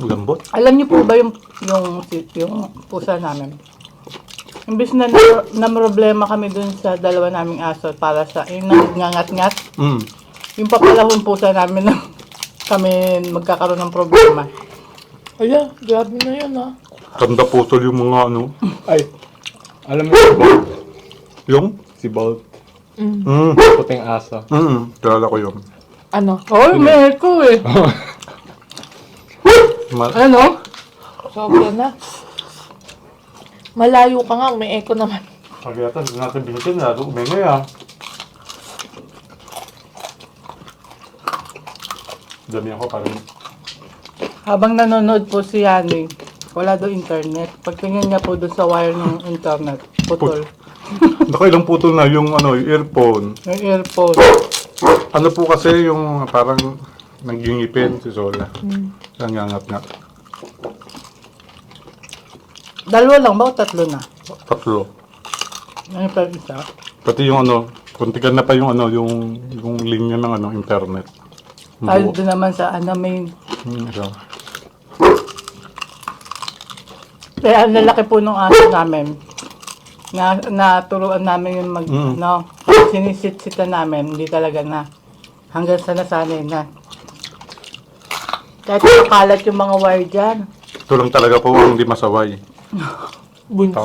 Lambot. Alam niyo po ba yung pusa namin? Imbis na problema kami dun sa dalawa naming aso para sa nangangat-ngat. Mm. Yung papalahon pusa namin na kami magkakaroon ng problema. Ayan, grabe na yan ha. Tanda putol yung mga ano. Ay, alam mo si Bolt? Yung? Si Bolt. Mm. Puting aso. Kilala ko yun. Ano? Oh, may echo eh. Ano? Sobra na. Malayo ka nga, may echo naman. Kagayatan, hindi natin binitin na. Umingay ah. Dami ako parang... Habang nanonood po si Yani, wala daw internet. Pagtingin niya po doon sa wire ng internet, putol. Nakailang putol na yung ano, earphone. Yung earphone. Ano po kasi yung parang nagingipin si Sola. Nangangat-ngat. Dalawa lang ba o tatlo na? Tatlo. Ano pa isa? Pati yung ano, kuntikan na pa yung ano, yung linya ng ano, internet. Tayo doon naman sa may... Siya. Kaya ang lalaki po nung aso namin. Naturuan namin yung no, sinisit-sitan namin, hindi talaga na. Hanggang sa nasanay na. Kahit makalat yung mga wire dyan. Ito lang talaga po ang hindi masaway. Bunso.